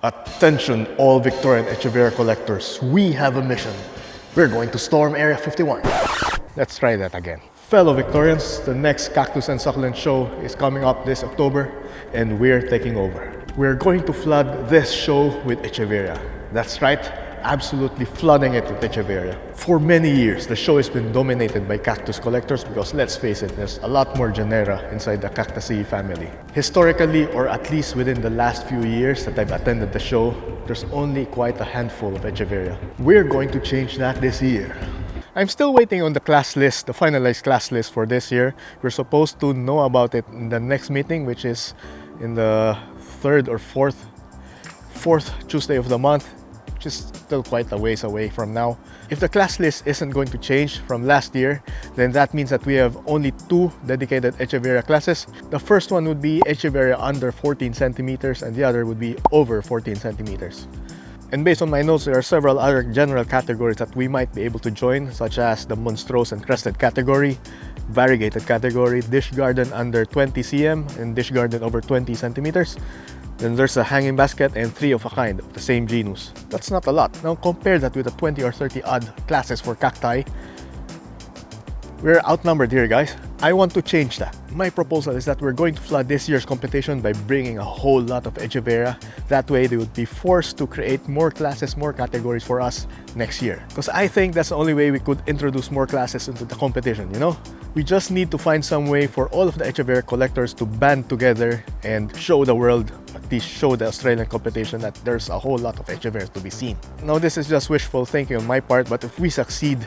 Attention all Victorian Echeveria collectors, we have a mission. We're going to storm Area 51. Let's try that again. Fellow Victorians, the next Cactus and Succulent show is coming up this October and we're taking over. We're going to flood this show with Echeveria. That's right, absolutely flooding it with Echeveria. For many years, the show has been dominated by cactus collectors because let's face it, there's a lot more genera inside the Cactaceae family. Historically, or at least within the last few years that I've attended the show, there's only quite a handful of Echeveria. We're going to change that this year. I'm still waiting on the class list, the finalized class list for this year. We're supposed to know about it in the next meeting, which is in the third or fourth Tuesday of the month, which is still quite a ways away from now. If the class list isn't going to change from last year, then that means that we have only 2 dedicated Echeveria classes. The first one would be Echeveria under 14 centimeters and the other would be over 14 centimeters. And based on my notes, there are several other general categories that we might be able to join, such as the monstrose and crested category, variegated category, dish garden under 20 cm and dish garden over 20 centimeters. Then there's a hanging basket and 3 of a kind of the same genus. That's not a lot. Now compare that with the 20 or 30 odd classes for cacti. We're outnumbered here, guys. I want to change that. My proposal is that we're going to flood this year's competition by bringing a whole lot of Echeveria. That way they would be forced to create more classes, more categories for us next year. Because I think that's the only way we could introduce more classes into the competition, you know? We just need to find some way for all of the Echeveria collectors to band together and show the world, at least show the Australian competition, that there's a whole lot of Echeveria to be seen. Now this is just wishful thinking on my part, but if we succeed,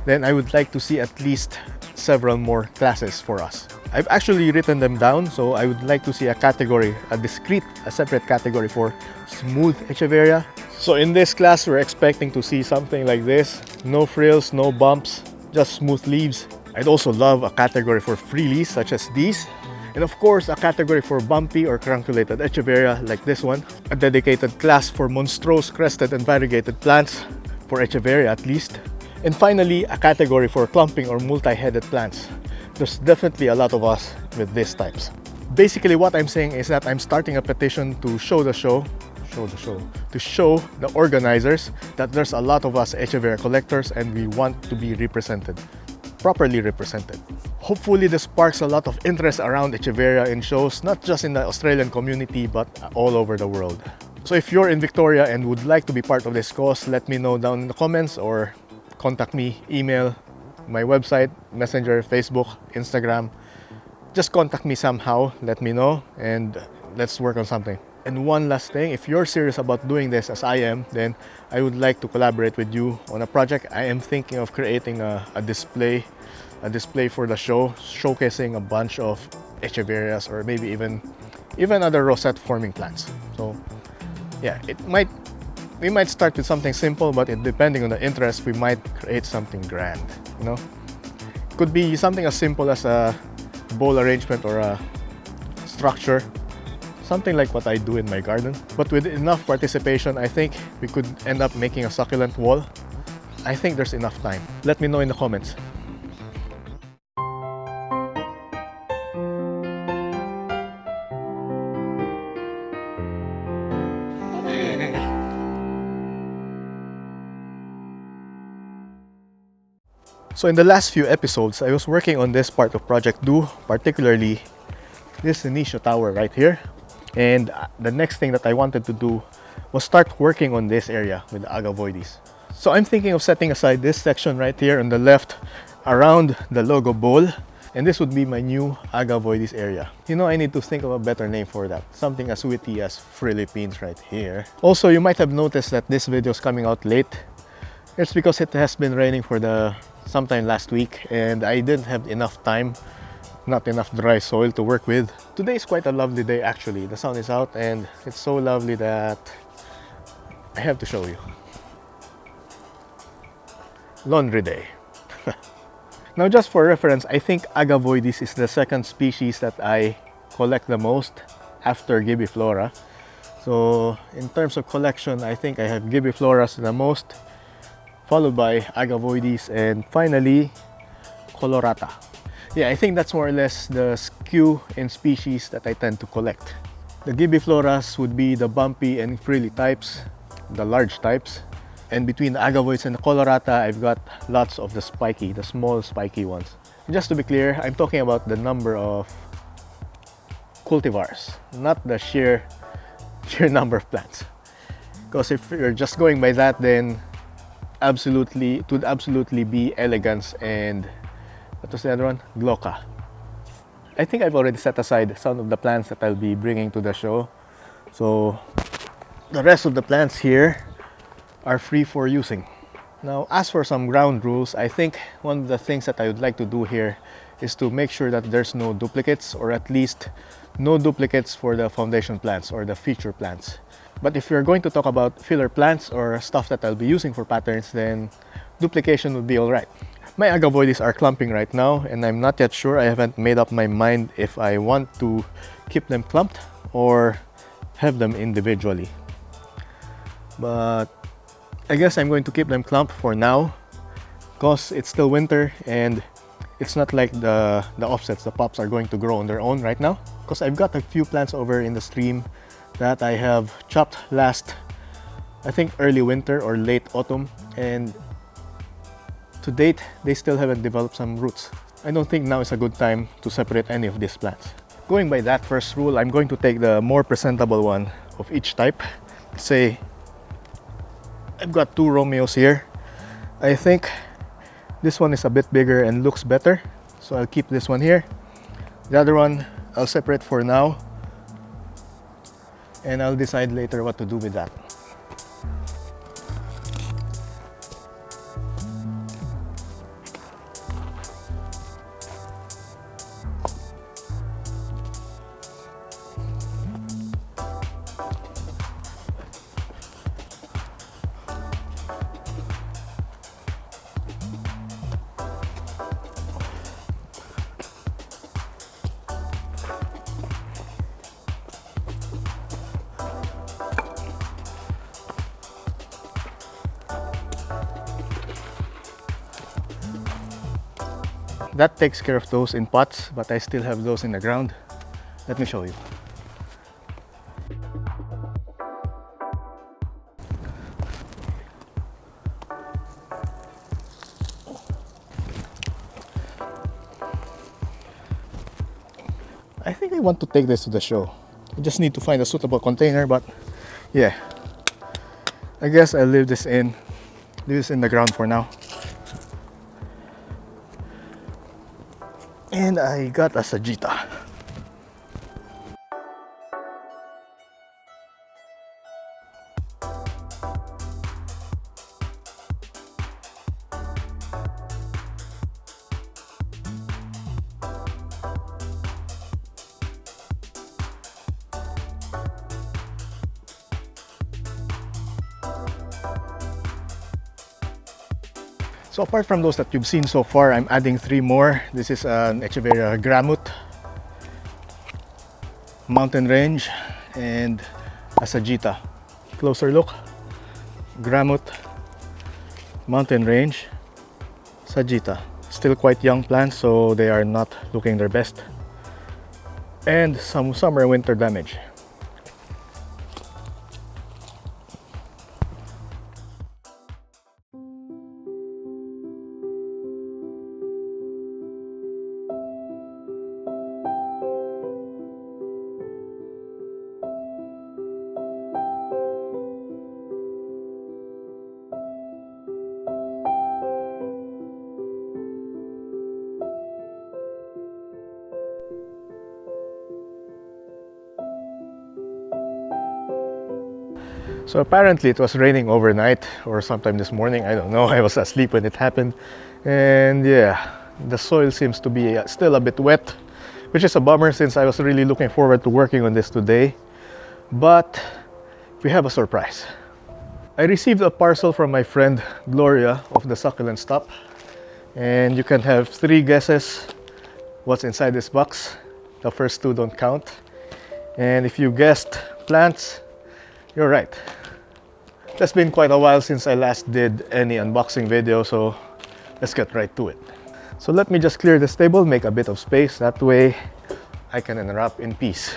then I would like to see at least several more classes for us. I've actually written them down, so I would like to see a category, a separate category for smooth Echeveria. So in this class, we're expecting to see something like this. No frills, no bumps, just smooth leaves. I'd also love a category for frillies, such as these. And of course, a category for bumpy or trunculated Echeveria, like this one. A dedicated class for monstrose, crested, and variegated plants, for Echeveria at least. And finally, a category for clumping or multi-headed plants. There's definitely a lot of us with these types. Basically, what I'm saying is that I'm starting a petition to show the organizers that there's a lot of us Echeveria collectors and we want to be represented, properly represented. Hopefully, this sparks a lot of interest around Echeveria in shows, not just in the Australian community, but all over the world. So if you're in Victoria and would like to be part of this cause, let me know down in the comments or contact me, email, my website, Messenger, Facebook, Instagram. Just contact me somehow, let me know, and let's work on something. And one last thing, if you're serious about doing this as I am, then I would like to collaborate with you on a project. I am thinking of creating a display for the show, showcasing a bunch of Echeverias or maybe even other rosette forming plants. So yeah, we might start with something simple, but depending on the interest, we might create something grand, you know? It could be something as simple as a bowl arrangement or a structure, something like what I do in my garden. But with enough participation, I think we could end up making a succulent wall. I think there's enough time. Let me know in the comments. So in the last few episodes, I was working on this part of Project Do, particularly this Initio tower right here. And the next thing that I wanted to do was start working on this area with the Agavoides. So I'm thinking of setting aside this section right here on the left around the logo bowl. And this would be my new Agavoides area. You know, I need to think of a better name for that. Something as witty as Philippines right here. Also, you might have noticed that this video is coming out late. It's because it has been raining for sometime last week and I didn't have enough time, not enough dry soil to work with. Today is quite a lovely day actually. The sun is out and it's so lovely that I have to show you. Laundry day. Now just for reference, I think Agavoides is the second species that I collect the most after Gibiflora. So in terms of collection, I think I have Gibifloras the most, followed by Agavoides, and finally Colorata. Yeah, I think that's more or less the skew in species that I tend to collect. The Gibifloras would be the bumpy and frilly types, the large types. And between the Agavoides and the Colorata, I've got lots of the spiky, the small spiky ones. Just to be clear, I'm talking about the number of cultivars, not the sheer number of plants. Because if you're just going by that, then it would absolutely be elegance and what was the other one? Glauca. I think I've already set aside some of the plants that I'll be bringing to the show. So the rest of the plants here are free for using. Now, as for some ground rules, I think one of the things that I would like to do here is to make sure that there's no duplicates, or at least no duplicates for the foundation plants or the feature plants. But if you're going to talk about filler plants or stuff that I'll be using for patterns, then duplication would be alright. My Agavoides are clumping right now, and I'm not yet sure. I haven't made up my mind if I want to keep them clumped or have them individually. But I guess I'm going to keep them clumped for now because it's still winter and it's not like the offsets, the pops are going to grow on their own right now. Because I've got a few plants over in the stream that I have chopped last, I think early winter or late autumn, and to date they still haven't developed some roots. I don't think now is a good time to separate any of these plants. Going by that first rule, I'm going to take the more presentable one of each type. Say I've got two Romeos here. I think this one is a bit bigger and looks better, so I'll keep this one here. The other one I'll separate for now, and I'll decide later what to do with that. That takes care of those in pots, but I still have those in the ground. Let me show you. I think I want to take this to the show. I just need to find a suitable container, but yeah, I guess I'll leave this in the ground for now. And I got a Sagitta. So apart from those that you've seen so far, I'm adding 3 more. This is an Echeveria Gramut, Mountain Range, and a Sagitta. Closer look. Gramut, Mountain Range, Sagitta. Still quite young plants, so they are not looking their best. And some summer winter damage. So apparently it was raining overnight or sometime this morning, I don't know. I was asleep when it happened. And yeah, the soil seems to be still a bit wet, which is a bummer since I was really looking forward to working on this today. But we have a surprise. I received a parcel from my friend Gloria of the Succulent Stop. And you can have 3 guesses what's inside this box. The first 2 don't count. And if you guessed plants, you're right. It's been quite a while since I last did any unboxing video, so let's get right to it. So let me just clear this table, make a bit of space, that way I can unwrap in peace.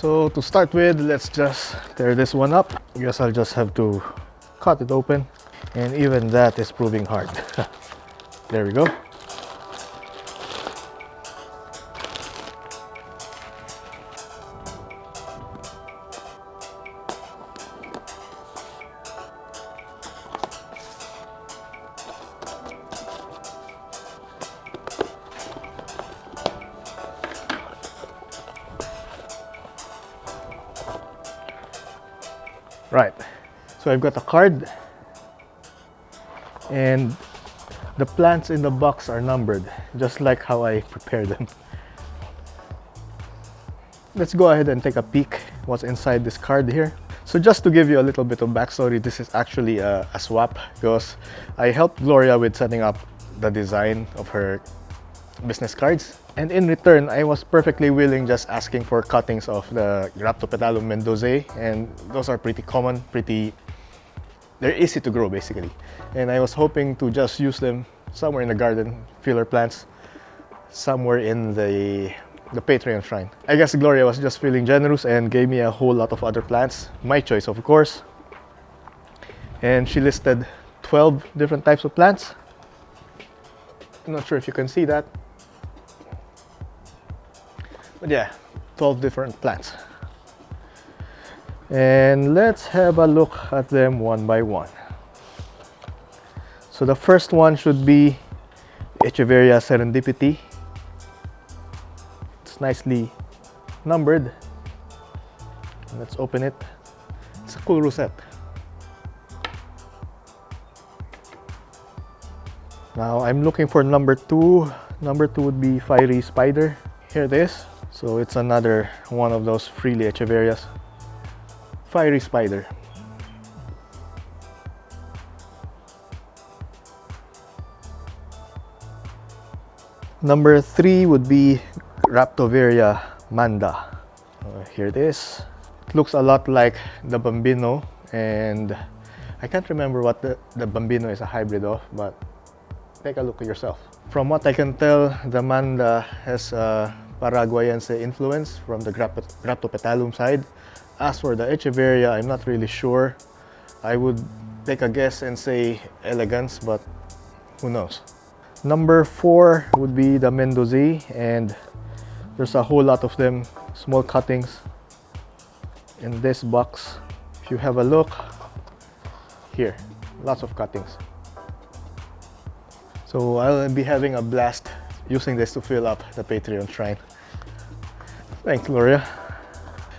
So to start with, let's just tear this one up. I guess I'll just have to cut it open, and even that is proving hard. There we go. Right, so I've got a card, and the plants in the box are numbered, just like how I prepared them. Let's go ahead and take a peek what's inside this card here. So just to give you a little bit of backstory, this is actually a swap, because I helped Gloria with setting up the design of her business cards. And in return, I was perfectly willing just asking for cuttings of the Rhaptopetalum mendozae, and those are pretty common, they're easy to grow basically. And I was hoping to just use them somewhere in the garden, filler plants, somewhere in the Patreon shrine. I guess Gloria was just feeling generous and gave me a whole lot of other plants, my choice of course. And she listed 12 different types of plants. I'm not sure if you can see that. But yeah, 12 different plants. And let's have a look at them one by one. So the first one should be Echeveria serendipity. It's nicely numbered. Let's open it. It's a cool rosette. Now I'm looking for number 2. Number 2 would be fiery spider. Here it is. So it's another one of those freely Echeverias. Fiery spider. Number 3 would be Rhaptoveria manda. Here it is. It looks a lot like the Bambino, and I can't remember what the Bambino is a hybrid of, but take a look at yourself. From what I can tell, the manda has a Paraguayense influence from the Rhaptopetalum side. As for the Echeveria, I'm not really sure. I would take a guess and say elegance, but who knows. Number 4 would be the mendozae, and there's a whole lot of them, small cuttings in this box. If you have a look here, lots of cuttings. So I'll be having a blast using this to fill up the Patreon shrine. Thanks, Gloria.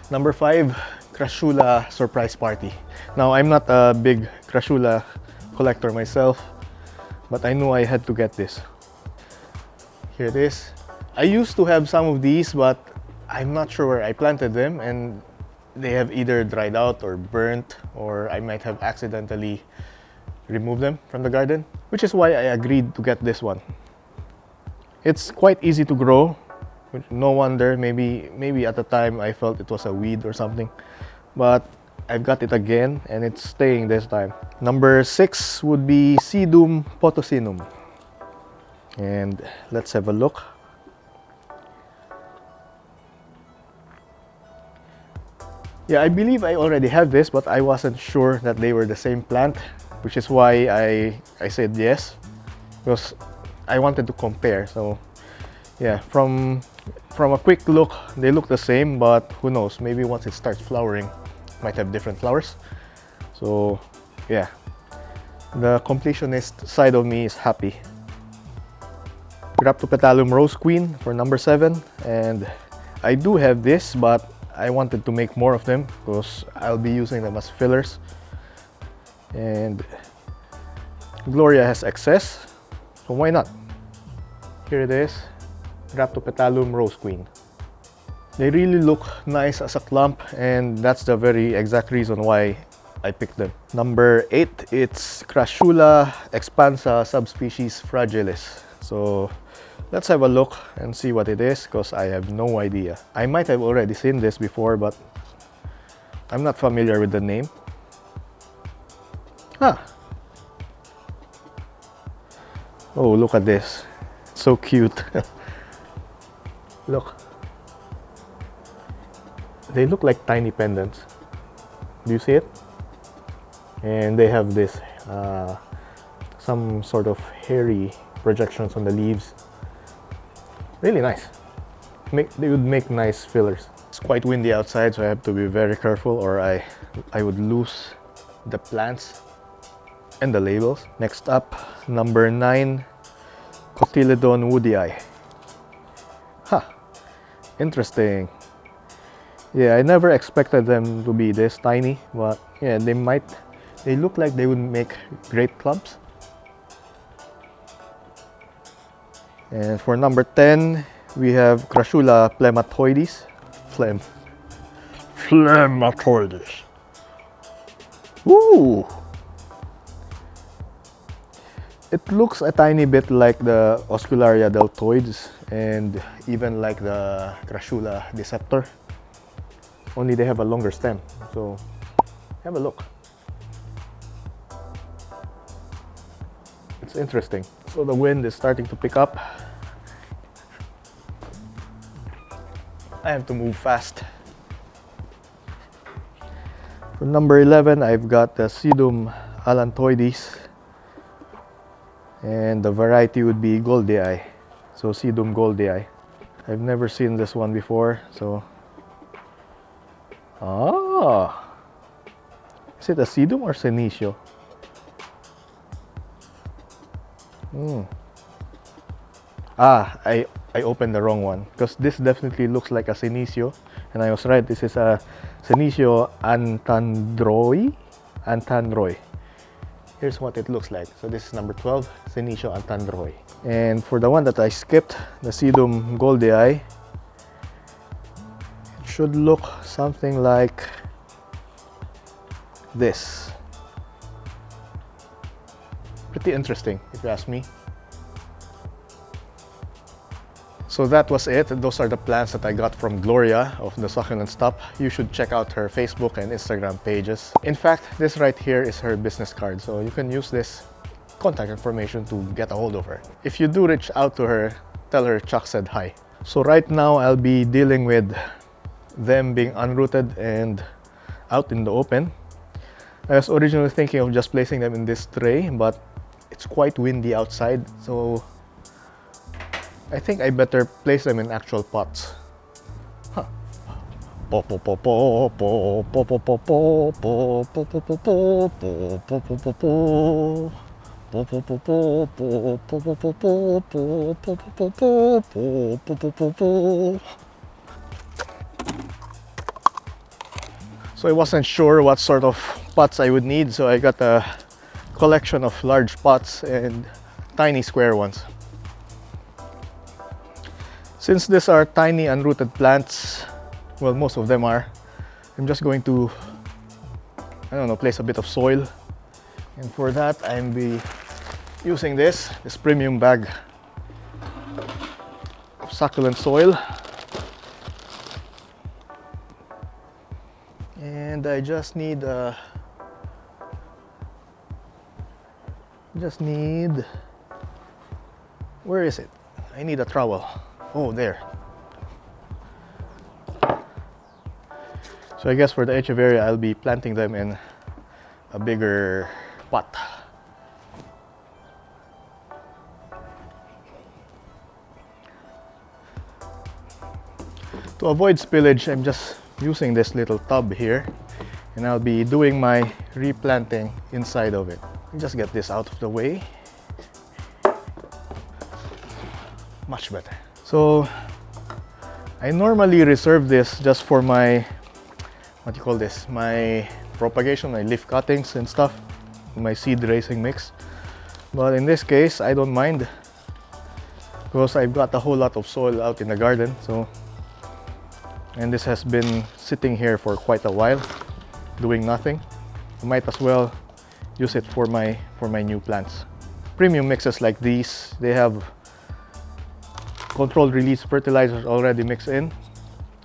Number 5, Crassula surprise party. Now I'm not a big Crassula collector myself, but I knew I had to get this. Here it is. I used to have some of these, but I'm not sure where I planted them, and they have either dried out or burnt, or I might have accidentally removed them from the garden, which is why I agreed to get this one. It's quite easy to grow. No wonder, maybe at the time I felt it was a weed or something, but I've got it again and it's staying this time. Number 6 would be Sedum potosinum, and let's have a look. Yeah, I believe I already have this, but I wasn't sure that they were the same plant, which is why I said yes, because I wanted to compare. So yeah, from a quick look, they look the same, but who knows, maybe once it starts flowering, it might have different flowers. So yeah, the completionist side of me is happy. Rhaptopetalum rose queen for number 7, and I do have this, but I wanted to make more of them because I'll be using them as fillers, and Gloria has excess, so why not? Here it is, Rhaptopetalum rose queen. They really look nice as a clump, and that's the very exact reason why I picked them. Number 8, it's Crassula expansa subspecies fragilis. So let's have a look and see what it is, because I have no idea. I might have already seen this before, but I'm not familiar with the name. Oh, look at this. It's so cute. Look. They look like tiny pendants. Do you see it? And they have this some sort of hairy projections on the leaves. Really nice. They would make nice fillers. It's quite windy outside, so I have to be very careful or I would lose the plants and the labels. Next up, number 9, Cotyledon woodii. Huh, interesting. Yeah, I never expected them to be this tiny, but yeah, they look like they would make great clumps. And for number 10, we have Crassula phlematoides. Phlematoides. Ooh! It looks a tiny bit like the Oscularia deltoides and even like the Crassula deceptor. Only they have a longer stem, so have a look. It's interesting. So the wind is starting to pick up. I have to move fast. For number 11, I've got the Sedum allantoides, and the variety would be Goldii. So Sedum Goldii. I've never seen this one before, so is it a sedum or senecio? I opened the wrong one because this definitely looks like a senecio, and I was right. This is a senecio antandroi. Here's what it looks like. So this is number 12, senecio antandroi. And for the one that I skipped, the sedum goldii, it should look something like this. Pretty interesting, if you ask me. So that was it. Those are the plants that I got from Gloria of the Succulent Stop. You should check out her Facebook and Instagram pages. In fact, this right here is her business card, so you can use this contact information to get a hold of her. If you do reach out to her, tell her Chuck said hi. So right now I'll be dealing with them being unrooted and out in the open. I was originally thinking of just placing them in this tray, but it's quite windy outside, so I think I better place them in actual pots. Huh. So I wasn't sure what sort of pots I would need, so I got a collection of large pots and tiny square ones. Since these are tiny unrooted plants, well, most of them are, I'm just going to, I don't know, place a bit of soil. And for that, I'll be using this premium bag of succulent soil. And I just need where is it? I need a trowel. Oh, there. So I guess for the Echeveria, I'll be planting them in a bigger pot. To avoid spillage, I'm just using this little tub here, and I'll be doing my replanting inside of it. Just get this out of the way. Much better. So I normally reserve this just for my, what do you call this, my propagation, my leaf cuttings and stuff, my seed raising mix. But in this case, I don't mind because I've got a whole lot of soil out in the garden. So, and this has been sitting here for quite a while, doing nothing. I might as well use it for my new plants. Premium mixes like these, they have controlled release fertilizers already mixed in,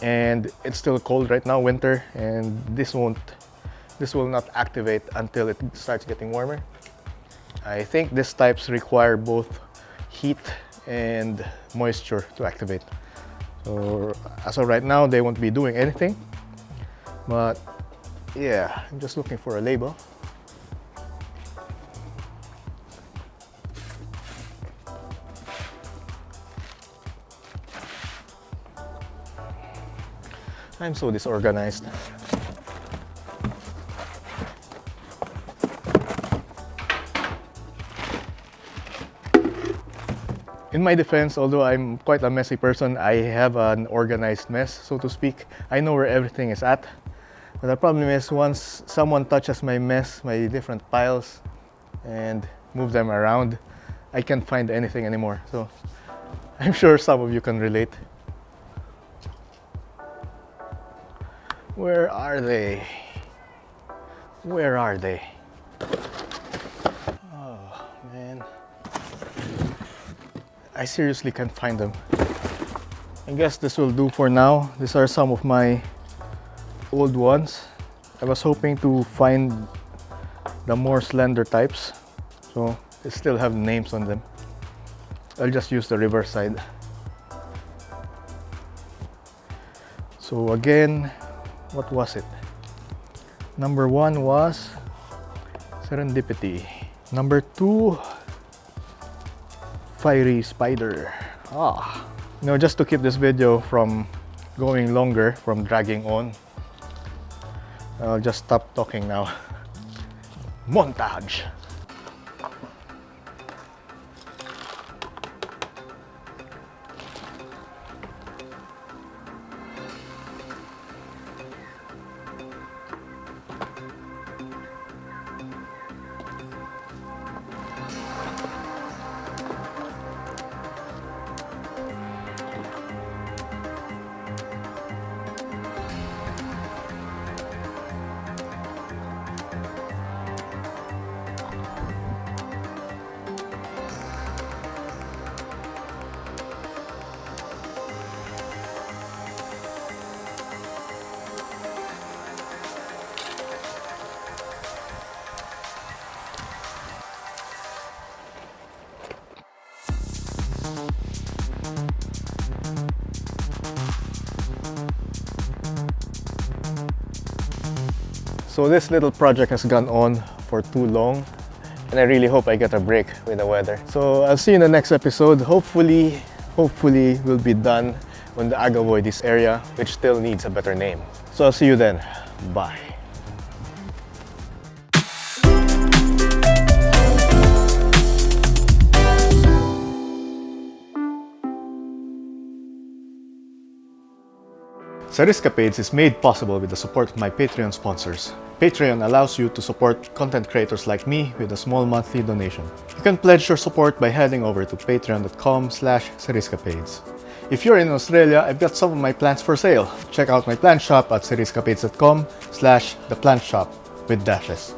and it's still cold right now, winter, and this will not activate until it starts getting warmer. I think these types require both heat and moisture to activate. So as of right now, they won't be doing anything. But yeah, I'm just looking for a label. I'm so disorganized. In my defense, although I'm quite a messy person, I have an organized mess, so to speak. I know where everything is at. But the problem is, once someone touches my mess, my different piles, and move them around, I can't find anything anymore. So I'm sure some of you can relate. Where are they? Where are they? Oh man, I seriously can't find them. I guess this will do for now. These are some of my old ones. I was hoping to find the more slender types, so they still have names on them. I'll just use the reverse side. So again, what was it? Number 1 was Serendipity. Number 2, Fiery Spider. Just to keep this video from going longer, from dragging on, I'll just stop talking now. Montage! So this little project has gone on for too long, and I really hope I get a break with the weather. So I'll see you in the next episode. Hopefully we'll be done on the Agavoides area, which still needs a better name. So I'll see you then. Bye. Cerriscapades is made possible with the support of my Patreon sponsors. Patreon allows you to support content creators like me with a small monthly donation. You can pledge your support by heading over to patreon.com/Cerriscapades. If you're in Australia, I've got some of my plants for sale. Check out my plant shop at cerriscapades.com/theplant shop with dashes.